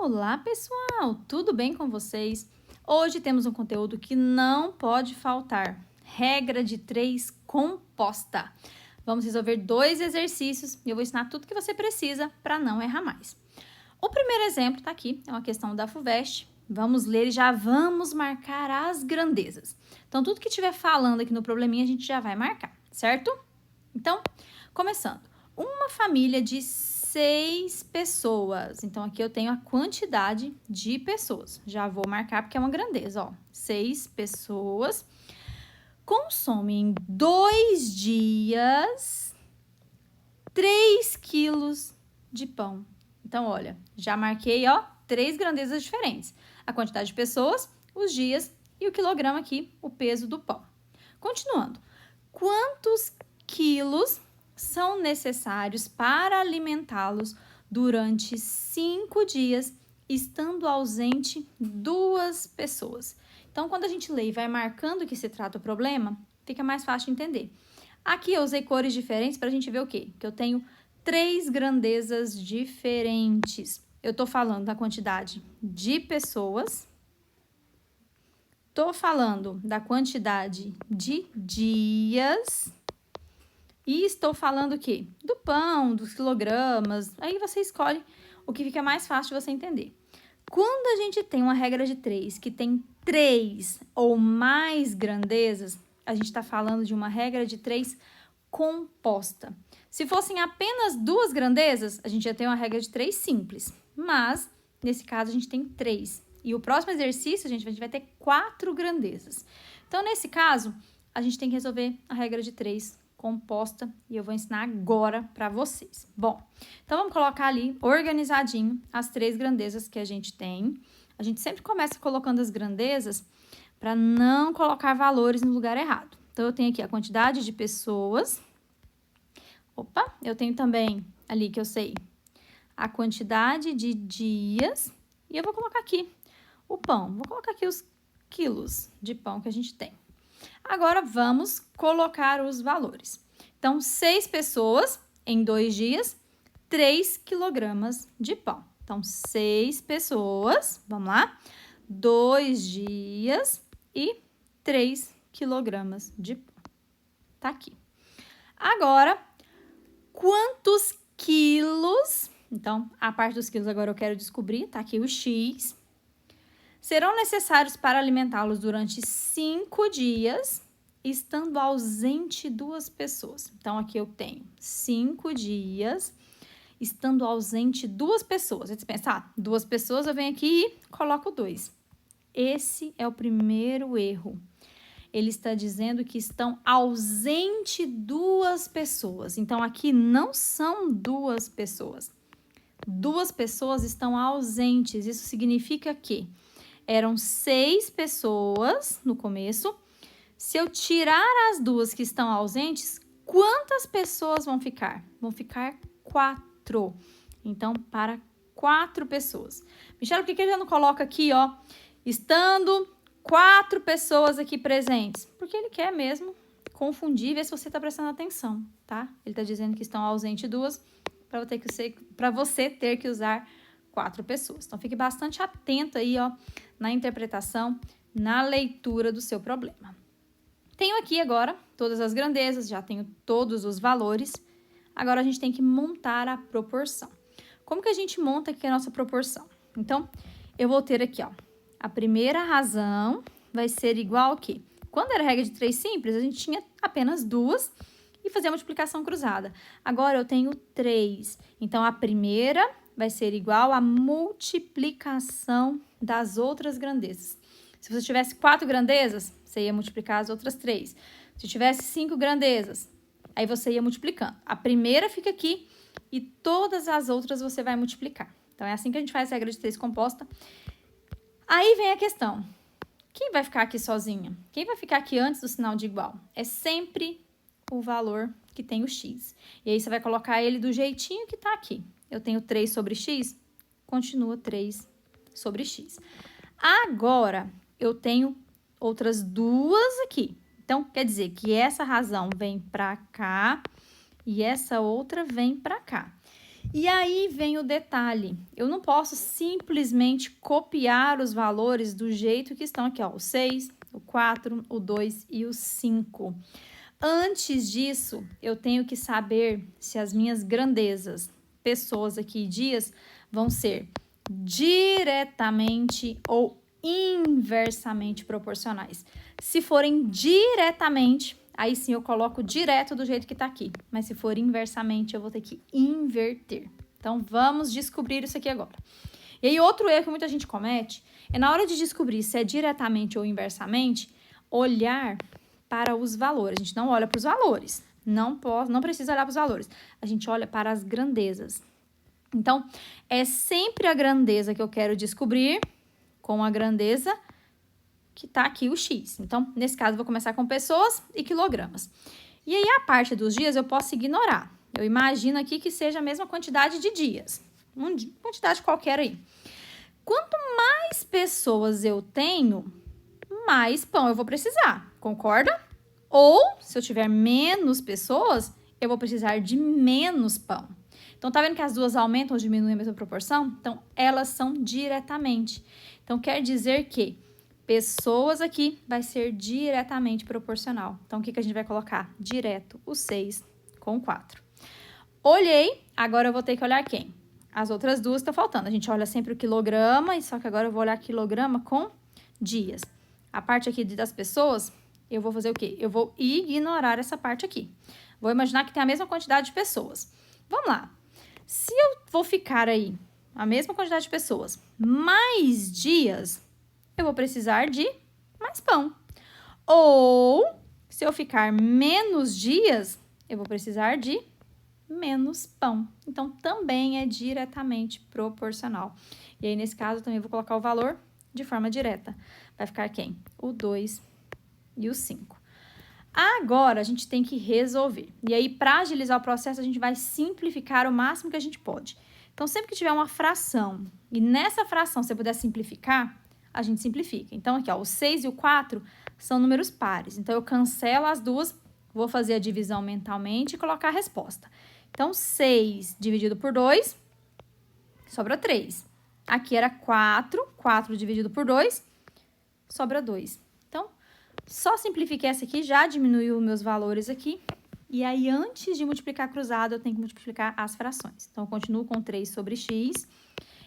Olá, pessoal! Tudo bem com vocês? Hoje temos um conteúdo que não pode faltar. Regra de 3 composta. Vamos resolver 2 exercícios e eu vou ensinar tudo que você precisa para não errar mais. O primeiro exemplo está aqui, é uma questão da FUVEST. Vamos ler e já vamos marcar as grandezas. Então, tudo que estiver falando aqui no probleminha, a gente já vai marcar, certo? Então, começando. Uma família de 6 pessoas. Então, aqui eu tenho a quantidade de pessoas. Já vou marcar porque é uma grandeza, ó. 6 pessoas consomem em 2 dias 3 quilos de pão. Então, olha, já marquei, ó, 3 grandezas diferentes. A quantidade de pessoas, os dias e o quilograma aqui, o peso do pão. Continuando. Quantos quilos são necessários para alimentá-los durante 5 dias, estando ausente 2 pessoas? Então, quando a gente lê e vai marcando que se trata o problema, fica mais fácil de entender. Aqui eu usei cores diferentes para a gente ver o quê? Que eu tenho 3 grandezas diferentes. Eu estou falando da quantidade de pessoas, estou falando da quantidade de dias e estou falando o quê? Do pão, dos quilogramas. Aí você escolhe o que fica mais fácil de você entender. Quando a gente tem uma regra de 3 que tem 3 ou mais grandezas, a gente está falando de uma regra de 3 composta. Se fossem apenas 2 grandezas, a gente ia ter uma regra de 3 simples. Mas, nesse caso, a gente tem 3. E o próximo exercício, a gente vai ter 4 grandezas. Então, nesse caso, a gente tem que resolver a regra de 3 composta e eu vou ensinar agora para vocês. Bom, então vamos colocar ali organizadinho as 3 grandezas que a gente tem. A gente sempre começa colocando as grandezas para não colocar valores no lugar errado. Então, eu tenho aqui a quantidade de pessoas. Opa, eu tenho também ali que eu sei a quantidade de dias. E eu vou colocar aqui o pão. Vou colocar aqui os quilos de pão que a gente tem. Agora, vamos colocar os valores. Então, 6 pessoas em 2 dias, 3 quilogramas de pão. Então, 6 pessoas, vamos lá, 2 dias e 3 quilogramas de pão. Tá aqui. Agora, quantos quilos? Então, a parte dos quilos agora eu quero descobrir, tá aqui o X. Serão necessários para alimentá-los durante 5 dias, estando ausente 2 pessoas. Então, aqui eu tenho 5 dias, estando ausente 2 pessoas. Você pensa, 2 pessoas, eu venho aqui e coloco 2. Esse é o primeiro erro. Ele está dizendo que estão ausente 2 pessoas. Então, aqui não são 2 pessoas. 2 pessoas estão ausentes. Isso significa que eram 6 pessoas no começo. Se eu tirar as 2 que estão ausentes, quantas pessoas vão ficar? Vão ficar 4. Então, para 4 pessoas. Michelle, por que ele não coloca aqui, ó, estando 4 pessoas aqui presentes? Porque ele quer mesmo confundir e ver se você está prestando atenção, tá? Ele está dizendo que estão ausentes 2 para você ter que usar 4 pessoas. Então, fique bastante atento aí, ó, na interpretação, na leitura do seu problema. Tenho aqui agora todas as grandezas, já tenho todos os valores. Agora, a gente tem que montar a proporção. Como que a gente monta aqui a nossa proporção? Então, eu vou ter aqui, ó, a primeira razão vai ser igual ao quê? Quando era regra de 3 simples, a gente tinha apenas 2 e fazia a multiplicação cruzada. Agora, eu tenho 3. Então, a primeira vai ser igual à multiplicação das outras grandezas. Se você tivesse 4 grandezas, você ia multiplicar as outras 3. Se tivesse 5 grandezas, aí você ia multiplicando. A primeira fica aqui e todas as outras você vai multiplicar. Então, é assim que a gente faz a regra de 3 composta. Aí vem a questão. Quem vai ficar aqui sozinha? Quem vai ficar aqui antes do sinal de igual? É sempre o valor que tem o x. E aí, você vai colocar ele do jeitinho que tá aqui. Eu tenho 3 sobre x, continua 3 sobre x. Agora, eu tenho outras 2 aqui. Então, quer dizer que essa razão vem para cá e essa outra vem para cá. E aí vem o detalhe, eu não posso simplesmente copiar os valores do jeito que estão aqui, ó, o 6, o 4, o 2 e o 5. Antes disso, eu tenho que saber se as minhas grandezas, pessoas aqui, dias, vão ser diretamente ou inversamente proporcionais. Se forem diretamente, aí sim eu coloco direto do jeito que tá aqui. Mas se for inversamente, eu vou ter que inverter. Então, vamos descobrir isso aqui agora. E aí, outro erro que muita gente comete é, na hora de descobrir se é diretamente ou inversamente, olhar para os valores. A gente não olha para os valores. Não precisa olhar para os valores. A gente olha para as grandezas. Então, é sempre a grandeza que eu quero descobrir com a grandeza que tá aqui, o X. Então, nesse caso, eu vou começar com pessoas e quilogramas. E aí, a parte dos dias eu posso ignorar. Eu imagino aqui que seja a mesma quantidade de dias. Uma quantidade qualquer aí. Quanto mais pessoas eu tenho, mais pão eu vou precisar. Concorda? Ou, se eu tiver menos pessoas, eu vou precisar de menos pão. Então, tá vendo que as duas aumentam ou diminuem a mesma proporção? Então, elas são diretamente. Então, quer dizer que pessoas aqui vai ser diretamente proporcional. Então, o que a gente vai colocar? Direto, o 6 com o 4. Olhei, agora eu vou ter que olhar quem? As outras duas estão faltando. A gente olha sempre o quilograma, só que agora eu vou olhar quilograma com dias. A parte aqui das pessoas, eu vou fazer o quê? Eu vou ignorar essa parte aqui. Vou imaginar que tem a mesma quantidade de pessoas. Vamos lá. Se eu vou ficar aí a mesma quantidade de pessoas, mais dias, eu vou precisar de mais pão. Ou, se eu ficar menos dias, eu vou precisar de menos pão. Então, também é diretamente proporcional. E aí, nesse caso, também vou colocar o valor de forma direta. Vai ficar quem? O 2 e o 5. Agora, a gente tem que resolver. E aí, para agilizar o processo, a gente vai simplificar o máximo que a gente pode. Então, sempre que tiver uma fração e nessa fração você puder simplificar, a gente simplifica. Então, aqui, ó, o 6 e o 4 são números pares. Então, eu cancelo as duas, vou fazer a divisão mentalmente e colocar a resposta. Então, 6 dividido por 2, sobra 3. Aqui era 4, 4 dividido por 2, sobra 2. Então, só simplifiquei essa aqui, já diminuiu meus valores aqui. E aí, antes de multiplicar cruzado, eu tenho que multiplicar as frações. Então, eu continuo com 3 sobre x.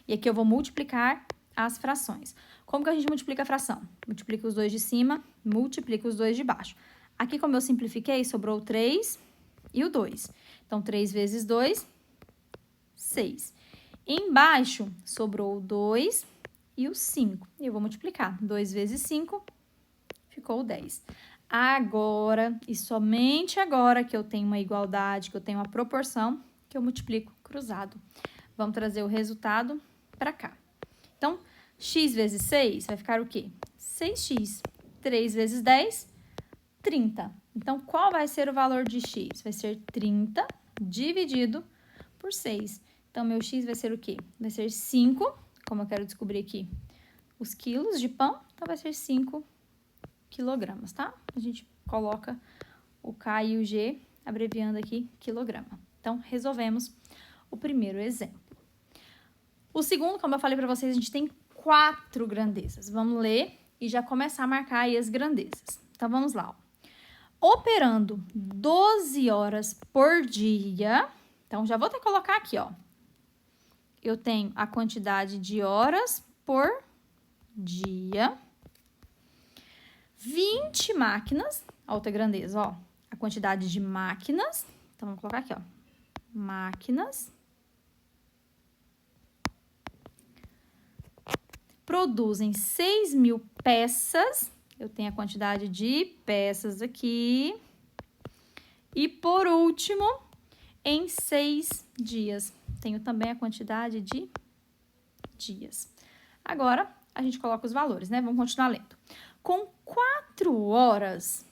E aqui eu vou multiplicar as frações. Como que a gente multiplica a fração? Multiplica os dois de cima, multiplica os dois de baixo. Aqui, como eu simplifiquei, sobrou o 3 e o 2. Então, 3 vezes 2, 6. Embaixo, sobrou o 2 e o 5. E eu vou multiplicar. 2 vezes 5, ficou o 10. Agora, e somente agora que eu tenho uma igualdade, que eu tenho uma proporção, que eu multiplico cruzado. Vamos trazer o resultado para cá. Então, x vezes 6 vai ficar o quê? 6x. 3 vezes 10, 30. Então, qual vai ser o valor de x? Vai ser 30 dividido por 6. Então, meu x vai ser o quê? Vai ser 5, como eu quero descobrir aqui os quilos de pão, então vai ser 5 quilogramas, tá? A gente coloca o K e o G, abreviando aqui quilograma. Então, resolvemos o primeiro exemplo. O segundo, como eu falei para vocês, a gente tem 4 grandezas. Vamos ler e já começar a marcar aí as grandezas. Então, vamos lá. Operando 12 horas por dia. Então, já vou até colocar aqui, ó. Eu tenho a quantidade de horas por dia. 20 máquinas. A outra grandeza, ó. A quantidade de máquinas. Então, vamos colocar aqui, ó. Máquinas. Produzem 6.000 peças. Eu tenho a quantidade de peças aqui. E, por último, em 6 dias. Tenho também a quantidade de dias. Agora, a gente coloca os valores, né? Vamos continuar lendo. Com 4 horas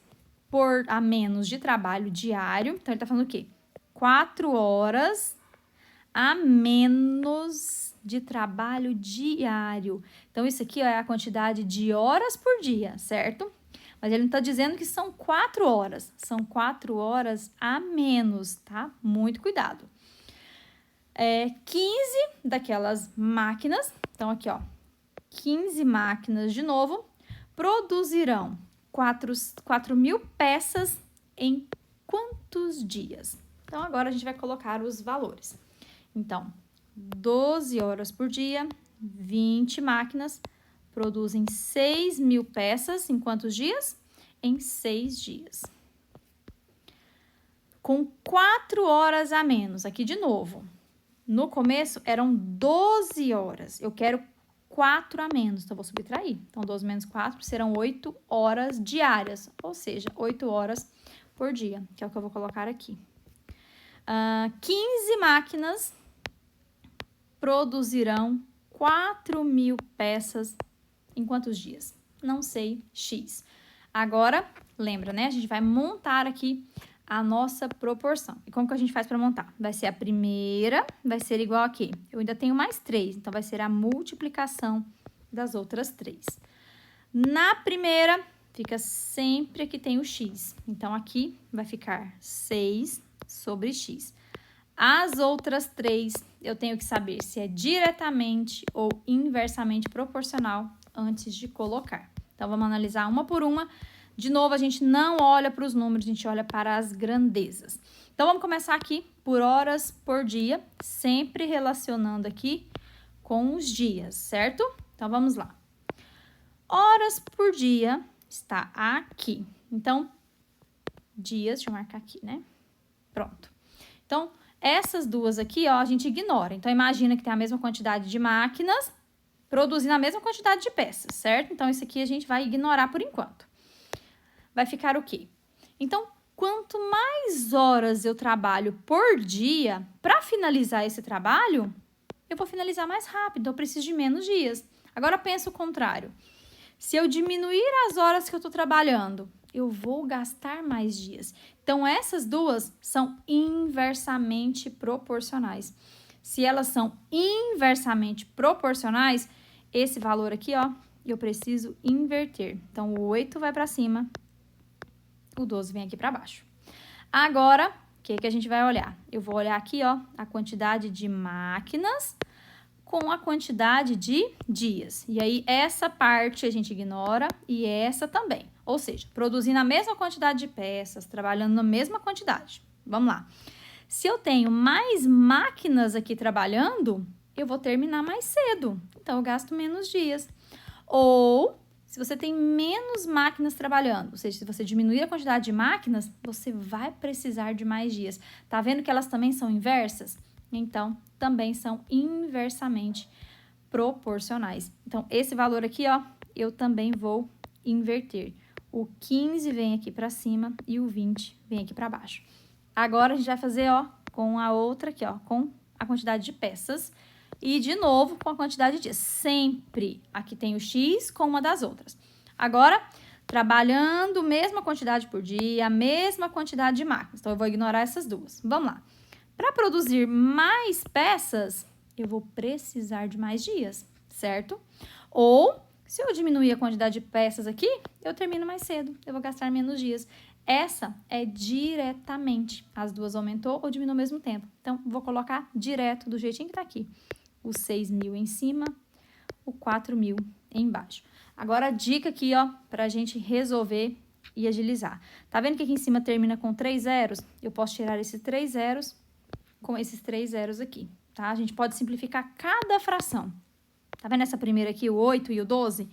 a menos de trabalho diário, então ele tá falando o quê? 4 horas a menos de trabalho diário. Então, isso aqui ó, é a quantidade de horas por dia, certo? Mas ele não tá dizendo que são 4 horas. São 4 horas a menos, tá? Muito cuidado. 15 daquelas máquinas, então aqui, ó, 15 máquinas de novo, produzirão 4.000 peças em quantos dias? Então, agora a gente vai colocar os valores. Então, 12 horas por dia, 20 máquinas, produzem 6.000 peças em quantos dias? Em 6 dias. Com 4 horas a menos, aqui de novo. No começo eram 12 horas, eu quero 4 a menos, então eu vou subtrair. Então, 12 menos 4 serão 8 horas diárias, ou seja, 8 horas por dia, que é o que eu vou colocar aqui. 15 máquinas produzirão 4.000 peças em quantos dias? Não sei, X. Agora, lembra, né? A gente vai montar aqui a nossa proporção. E como que a gente faz para montar? Vai ser a primeira, vai ser igual aqui. Eu ainda tenho mais 3, então vai ser a multiplicação das outras 3. Na primeira, fica sempre aqui tem o x. Então, aqui vai ficar 6 sobre x. As outras 3, eu tenho que saber se é diretamente ou inversamente proporcional antes de colocar. Então, vamos analisar uma por uma. De novo, a gente não olha para os números, a gente olha para as grandezas. Então, vamos começar aqui por horas por dia, sempre relacionando aqui com os dias, certo? Então, vamos lá. Horas por dia está aqui. Então, dias, deixa eu marcar aqui, né? Pronto. Então, essas duas aqui, ó, a gente ignora. Então, imagina que tem a mesma quantidade de máquinas produzindo a mesma quantidade de peças, certo? Então, isso aqui a gente vai ignorar por enquanto. Vai ficar o quê? Então, quanto mais horas eu trabalho por dia, para finalizar esse trabalho, eu vou finalizar mais rápido, então eu preciso de menos dias. Agora, pensa o contrário. Se eu diminuir as horas que eu estou trabalhando, eu vou gastar mais dias. Então, essas duas são inversamente proporcionais. Se elas são inversamente proporcionais, esse valor aqui, ó, eu preciso inverter. Então, o 8 vai para cima, o 12 vem aqui para baixo. Agora, o que a gente vai olhar? Eu vou olhar aqui, ó, a quantidade de máquinas com a quantidade de dias. E aí, essa parte a gente ignora e essa também. Ou seja, produzindo a mesma quantidade de peças, trabalhando na mesma quantidade. Vamos lá. Se eu tenho mais máquinas aqui trabalhando, eu vou terminar mais cedo. Então, eu gasto menos dias. Ou, se você tem menos máquinas trabalhando, ou seja, se você diminuir a quantidade de máquinas, você vai precisar de mais dias. Tá vendo que elas também são inversas? Então, também são inversamente proporcionais. Então, esse valor aqui, ó, eu também vou inverter. O 15 vem aqui para cima e o 20 vem aqui para baixo. Agora, a gente vai fazer, ó, com a outra aqui, ó, com a quantidade de peças. E, de novo, com a quantidade de dias. Sempre aqui tem o X com uma das outras. Agora, trabalhando a mesma quantidade por dia, a mesma quantidade de máquinas. Então, eu vou ignorar essas duas. Vamos lá. Para produzir mais peças, eu vou precisar de mais dias, certo? Ou, se eu diminuir a quantidade de peças aqui, eu termino mais cedo, eu vou gastar menos dias. Essa é diretamente. As duas aumentou ou diminuiu ao mesmo tempo. Então, vou colocar direto do jeitinho que tá aqui. O 6.000 em cima, o 4.000 embaixo. Agora, a dica aqui, ó, pra gente resolver e agilizar. Tá vendo que aqui em cima termina com 3 zeros? Eu posso tirar esses 3 zeros com esses 3 zeros aqui, tá? A gente pode simplificar cada fração. Tá vendo essa primeira aqui, o 8 e o 12?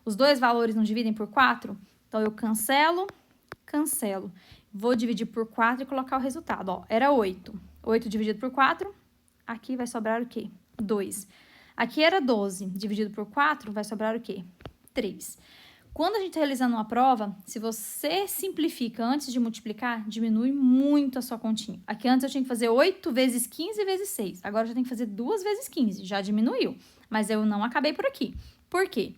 Os dois valores não dividem por 4? Então, eu cancelo. Vou dividir por 4 e colocar o resultado, ó. Era 8. 8 dividido por 4, aqui vai sobrar o quê? 2. Aqui era 12, dividido por 4, vai sobrar o quê? 3. Quando a gente está realizando uma prova, se você simplifica antes de multiplicar, diminui muito a sua continha. Aqui antes eu tinha que fazer 8 vezes 15 vezes 6. Agora eu já tenho que fazer 2 vezes 15. Já diminuiu. Mas eu não acabei por aqui. Por quê?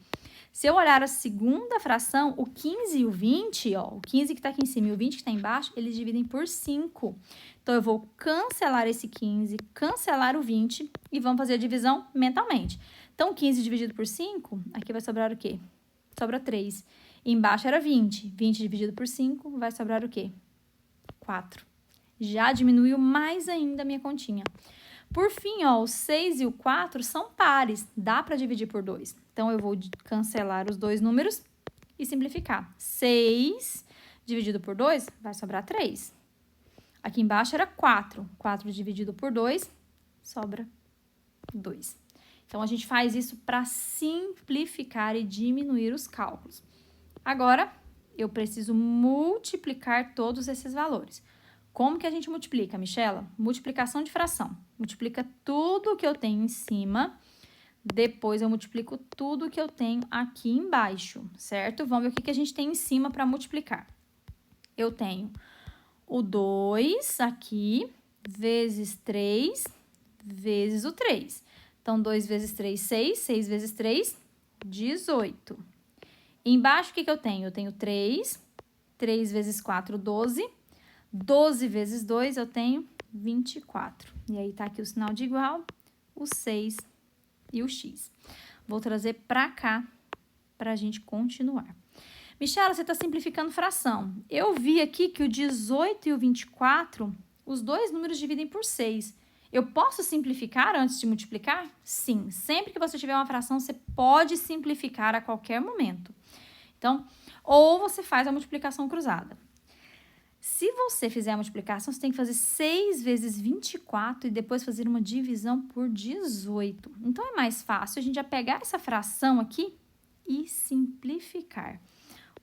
Se eu olhar a segunda fração, o 15 e o 20, ó, o 15 que está aqui em cima e o 20 que está embaixo, eles dividem por 5. Então, eu vou cancelar esse 15, cancelar o 20 e vamos fazer a divisão mentalmente. Então, 15 dividido por 5, aqui vai sobrar o quê? Sobra 3. E embaixo era 20. 20 dividido por 5 vai sobrar o quê? 4. Já diminuiu mais ainda a minha continha. Por fim, ó, o 6 e o 4 são pares, dá para dividir por 2. Então, eu vou cancelar os dois números e simplificar. 6 dividido por 2 vai sobrar 3. Aqui embaixo era 4. 4 dividido por 2 sobra 2. Então, a gente faz isso para simplificar e diminuir os cálculos. Agora, eu preciso multiplicar todos esses valores. Como que a gente multiplica, Michela? Multiplicação de fração. Multiplica tudo que eu tenho em cima, depois eu multiplico tudo que eu tenho aqui embaixo, certo? Vamos ver o que a gente tem em cima para multiplicar. Eu tenho o 2 aqui, vezes 3, vezes o 3. Então, 2 vezes 3, 6. 6 vezes 3, 18. Embaixo, o que eu tenho? Eu tenho 3. 3 vezes 4, 12. 12 vezes 2, eu tenho 24. E aí, tá aqui o sinal de igual, o 6 e o x. Vou trazer pra cá, pra gente continuar. Michela, você tá simplificando fração. Eu vi aqui que o 18 e o 24, os dois números dividem por 6. Eu posso simplificar antes de multiplicar? Sim. Sempre que você tiver uma fração, você pode simplificar a qualquer momento. Então, ou você faz a multiplicação cruzada. Se você fizer a multiplicação, você tem que fazer 6 vezes 24 e depois fazer uma divisão por 18. Então, é mais fácil a gente já pegar essa fração aqui e simplificar.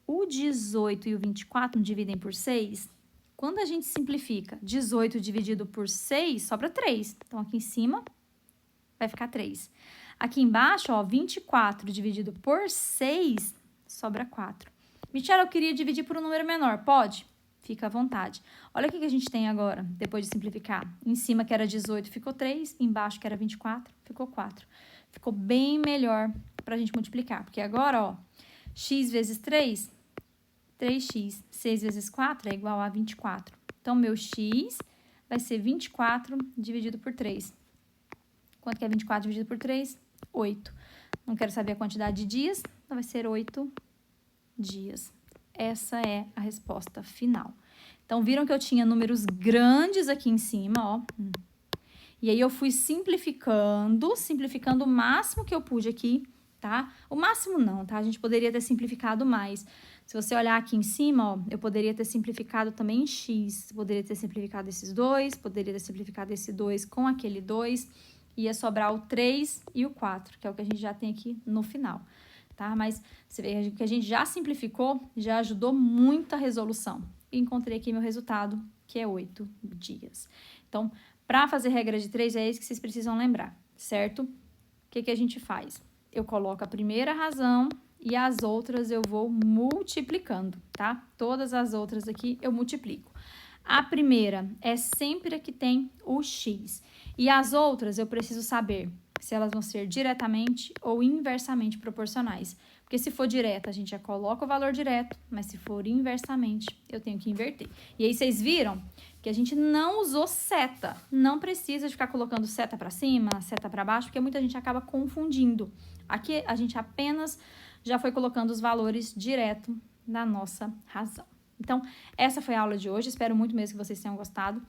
O 18 e o 24 dividem por 6. Quando a gente simplifica 18 dividido por 6, sobra 3. Então, aqui em cima vai ficar 3. Aqui embaixo, ó, 24 dividido por 6, sobra 4. Michela, eu queria dividir por um número menor. Pode? Fica à vontade. Olha o que a gente tem agora, depois de simplificar. Em cima, que era 18, ficou 3. Embaixo, que era 24, ficou 4. Ficou bem melhor para a gente multiplicar. Porque agora, ó, x vezes 3, 3x. 6 vezes 4 é igual a 24. Então, meu x vai ser 24 dividido por 3. Quanto que é 24 dividido por 3? 8. Não quero saber a quantidade de dias, então vai ser 8 dias. Essa é a resposta final. Então, viram que eu tinha números grandes aqui em cima, ó. E aí, eu fui simplificando o máximo que eu pude aqui, tá? O máximo não, tá? A gente poderia ter simplificado mais. Se você olhar aqui em cima, ó, eu poderia ter simplificado também em x. Poderia ter simplificado esses dois, poderia ter simplificado esse 2 com aquele 2. Ia sobrar o 3 e o 4, que é o que a gente já tem aqui no final. Tá? Mas você vê que a gente já simplificou, já ajudou muito a resolução. E encontrei aqui meu resultado, que é 8 dias. Então, para fazer regra de 3, é isso que vocês precisam lembrar, certo? O que a gente faz? Eu coloco a primeira razão e as outras eu vou multiplicando, tá? Todas as outras aqui eu multiplico. A primeira é sempre a que tem o x. E as outras eu preciso saber se elas vão ser diretamente ou inversamente proporcionais. Porque se for direta, a gente já coloca o valor direto, mas se for inversamente, eu tenho que inverter. E aí, vocês viram que a gente não usou seta. Não precisa de ficar colocando seta para cima, seta para baixo, porque muita gente acaba confundindo. Aqui, a gente apenas já foi colocando os valores direto na nossa razão. Então, essa foi a aula de hoje. Espero muito mesmo que vocês tenham gostado.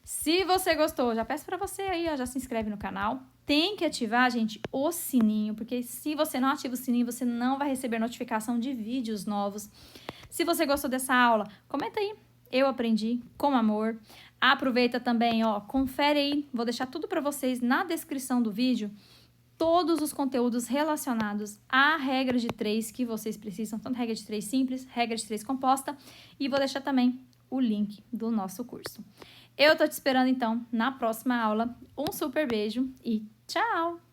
Se você gostou, já peço para você aí, ó, já se inscreve no canal. Tem que ativar, gente, o sininho, porque se você não ativa o sininho, você não vai receber notificação de vídeos novos. Se você gostou dessa aula, comenta aí. Eu aprendi com amor. Aproveita também, ó, confere aí. Vou deixar tudo para vocês na descrição do vídeo. Todos os conteúdos relacionados à regra de 3 que vocês precisam, tanto regra de 3 simples, regra de 3 composta, e vou deixar também o link do nosso curso. Eu tô te esperando, então, na próxima aula. Um super beijo e tchau!